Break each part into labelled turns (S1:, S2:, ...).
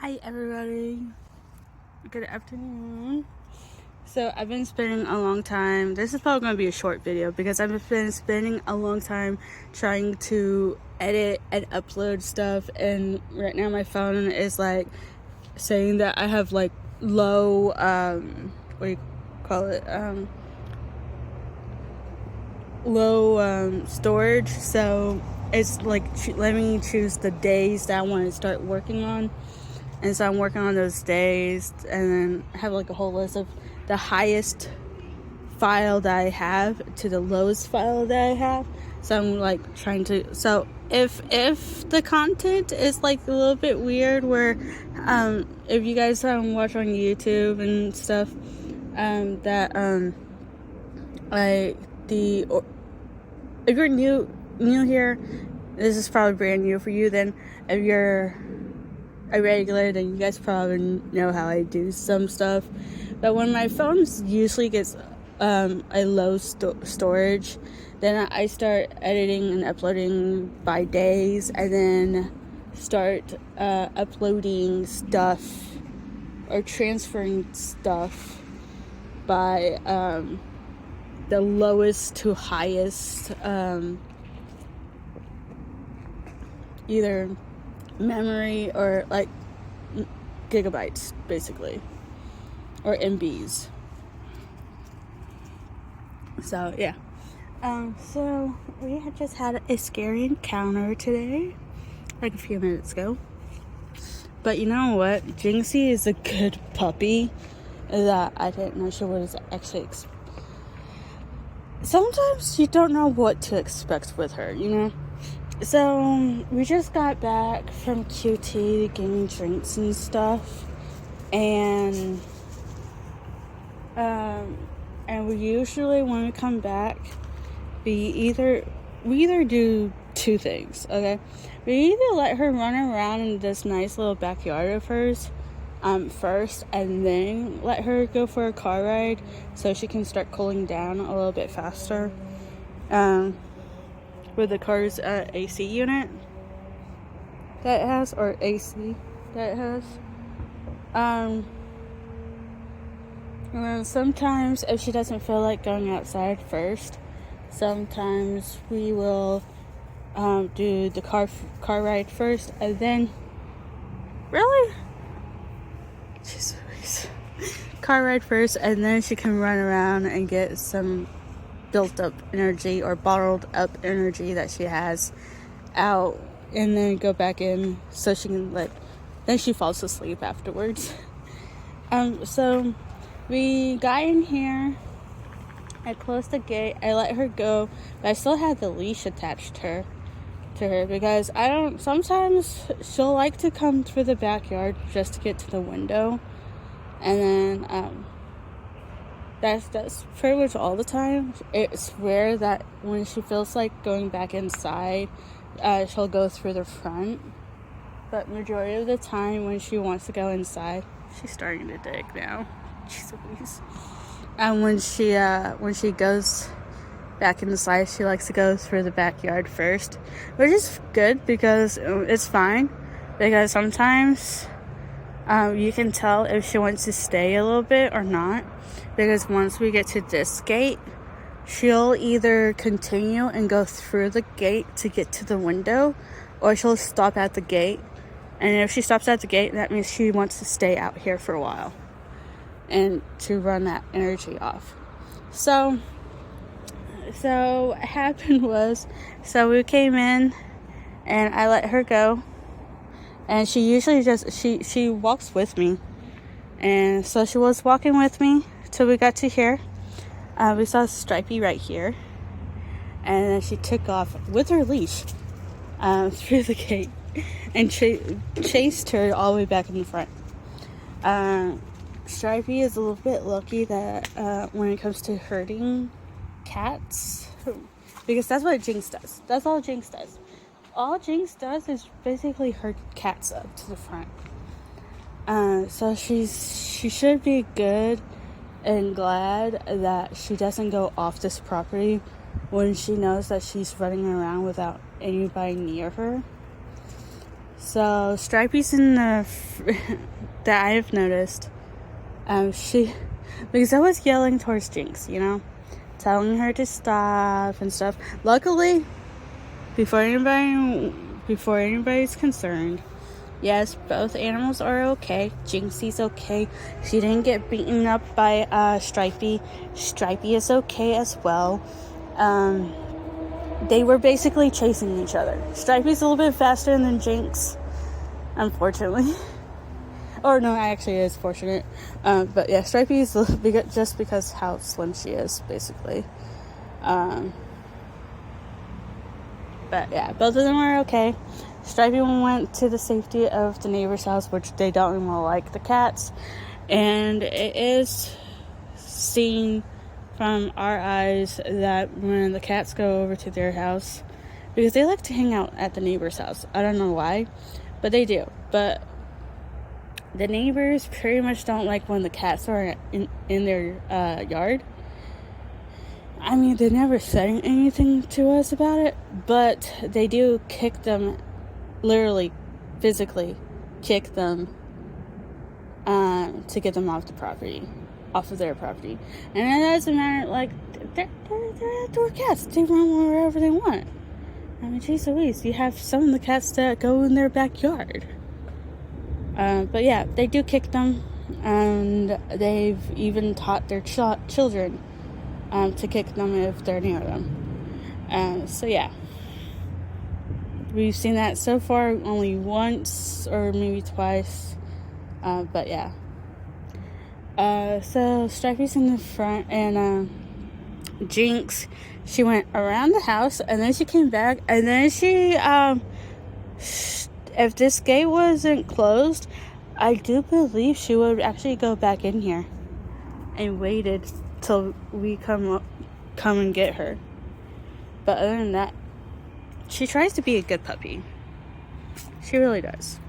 S1: Hi everybody, good afternoon. So I've been spending a long time, this is probably going to be a short video because I've been spending a long time trying to edit and upload stuff, and right now my phone is like saying that I have like low, what do you call it, low storage, so it's like let me choose the days that I want to start working on. And so I'm working on those days and then have like a whole list of the highest file that I have to the lowest file that I have. So I'm like trying to, so if the content is like a little bit weird, where if you guys watch on YouTube and stuff, like if you're new here, this is probably brand new for you. Then if you're a regular, then you guys probably know how I do some stuff. But when my phone usually gets a low storage, then I start editing and uploading by days, and then start uploading stuff or transferring stuff by the lowest to highest either memory or like gigabytes, basically, or MBs. So yeah, so we had just had a scary encounter today, like a few minutes ago. But you know what? Jynxie is a good puppy that I didn't know she was actually. Sometimes you don't know what to expect with her, you know? So we just got back from QT getting drinks and stuff, and we usually, when we come back, we either do two things. Okay, we either let her run around in this nice little backyard of hers first, and then let her go for a car ride so she can start cooling down a little bit faster. With the car's AC unit that it has, or AC that it has. And then sometimes if she doesn't feel like going outside first, sometimes we will do the car ride first, and then car ride first, and then she can run around and get some built up energy or bottled up energy that she has out, and then go back in so she can then she falls asleep afterwards. So we got in here, I closed the gate, I let her go, but I still had the leash attached to her because sometimes she'll like to come through the backyard just to get to the window, and then that's pretty much all the time. It's rare that when she feels like going back inside, she'll go through the front. But majority of the time when she wants to go inside, she's starting to dig now. Jeez Louise. And when she goes back inside, she likes to go through the backyard first, which is good because it's fine. Because sometimes you can tell if she wants to stay a little bit or not. Because once we get to this gate, she'll either continue and go through the gate to get to the window, or she'll stop at the gate. And if she stops at the gate, that means she wants to stay out here for a while and to run that energy off. So what happened was, so we came in and I let her go, and she usually she walks with me, and so she was walking with me till we got to here. We saw Stripey right here, and then she took off with her leash through the gate and chased her all the way back in the front. Stripey is a little bit lucky that when it comes to herding cats, because that's what Jynx does. That's all Jynx does. All Jynx does is basically herd cats up to the front. So she should be good and glad that she doesn't go off this property when she knows that she's running around without anybody near her. So Stripey's in the that I have noticed. Because I was yelling towards Jynx, telling her to stop and stuff. Luckily, before anybody's concerned, yes, both animals are okay. Jynxie's okay. She didn't get beaten up by Stripey. Stripey is okay as well. They were basically chasing each other. Stripey's a little bit faster than Jynx, unfortunately. Or no, actually it is fortunate. But yeah, Stripey is just because how slim she is, basically. But yeah, both of them are okay. Stripey went to the safety of the neighbor's house, which they don't even like the cats. And it is seen from our eyes that when the cats go over to their house, because they like to hang out at the neighbor's house. I don't know why, but they do. But the neighbors pretty much don't like when the cats are in their yard. I mean, they never said anything to us about it, but they do kick them, literally, physically kick them to get them off of their property. And it doesn't matter, like, they're outdoor cats. They run wherever they want. I mean, geez Louise, you have some of the cats that go in their backyard. But yeah, they do kick them, and they've even taught their children to kick them if they're near them. So yeah, we've seen that so far only once or maybe twice, but yeah. So Stripey's in the front, and Jynx, she went around the house, and then she came back, and then she, if this gate wasn't closed, I do believe she would actually go back in here and waited till we come and get her. But other than that, she tries to be a good puppy. She really does.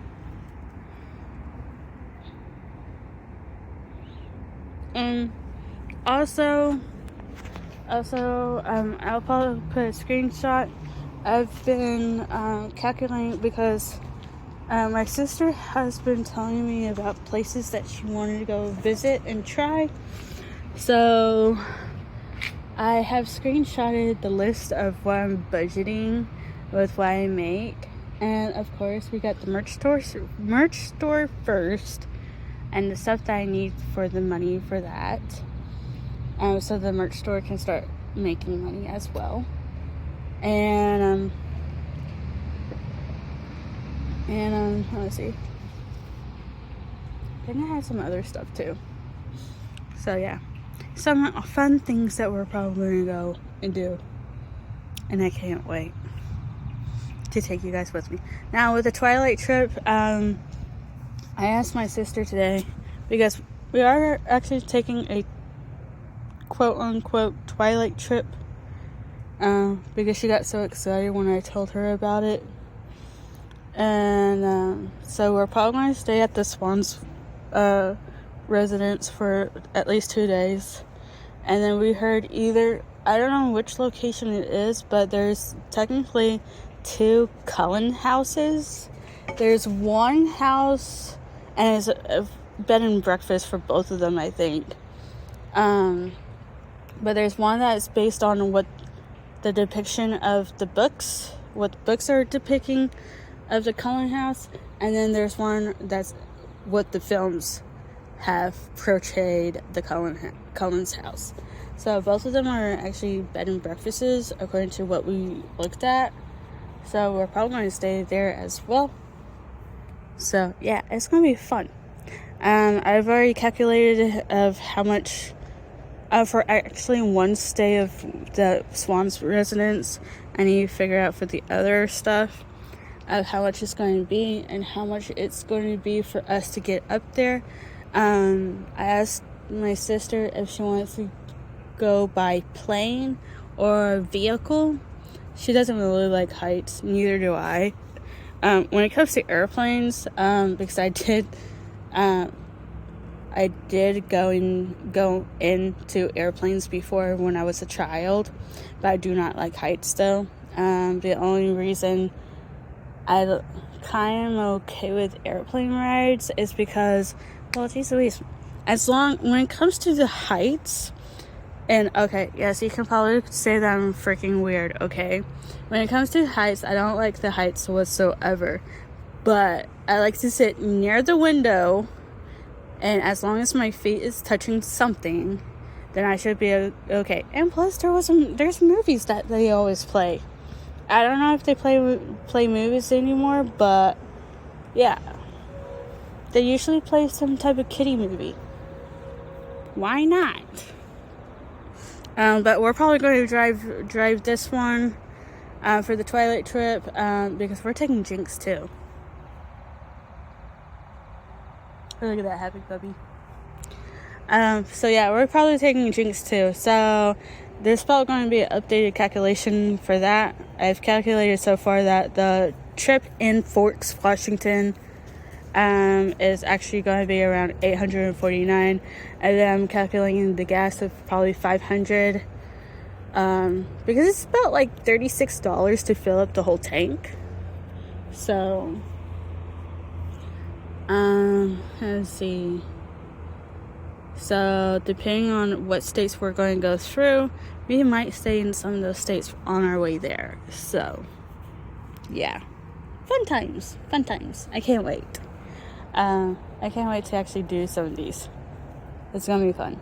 S1: And also, I'll probably put a screenshot. I've been calculating because my sister has been telling me about places that she wanted to go visit and try. So I have screenshotted the list of what I'm budgeting with what I make. And of course, we got the merch store first, and the stuff that I need for the money for that. So the merch store can start making money as well. And let's see. I think I have some other stuff too. So yeah, some fun things that we're probably gonna go and do, and I can't wait to take you guys with me. Now with the Twilight trip, I asked my sister today, because we are actually taking a quote-unquote Twilight trip, because she got so excited when I told her about it. And so we're probably going to stay at the Swan's residence for at least 2 days. And then we heard I don't know which location it is, but there's technically 2 Cullen houses. There's one house, and it's a bed and breakfast for both of them, I think. But there's one that's based on what the depiction of the books, what the books are depicting of the Cullen house, and then there's one that's what the films have portrayed the Cullen's house. So both of them are actually bed and breakfasts according to what we looked at. So we're probably going to stay there as well. So yeah, it's going to be fun. I've already calculated of how much for actually one stay of the Swan's residence. I need to figure out for the other stuff of how much it's going to be and how much it's going to be for us to get up there. I asked my sister if she wants to go by plane or vehicle. She doesn't really like heights, neither do I. When it comes to airplanes, because I did go into airplanes before when I was a child, but I do not like heights though. The only reason I kind of okay with airplane rides is because, well, geez Louise, when it comes to the heights, and okay, yes, you can probably say that I'm freaking weird, okay? When it comes to heights, I don't like the heights whatsoever, but I like to sit near the window, and as long as my feet is touching something, then I should be okay. And plus, there's movies that they always play. I don't know if they play movies anymore, but yeah, they usually play some type of kiddie movie. Why not? But we're probably going to drive this one for the Twilight trip because we're taking Jynx too. Oh, look at that happy puppy. So yeah, we're probably taking Jynx too. So there's probably going to be an updated calculation for that. I've calculated so far that the trip in Forks, Washington, is actually going to be around $849, and then I'm calculating the gas of probably $500, because it's about like $36 to fill up the whole tank. So, let's see. So, depending on what states we're going to go through, we might stay in some of those states on our way there. So, yeah. Fun times. I can't wait. I can't wait to actually do some of these. It's going to be fun.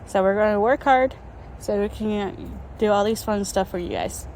S1: So, we're going to work hard so we can do all these fun stuff for you guys.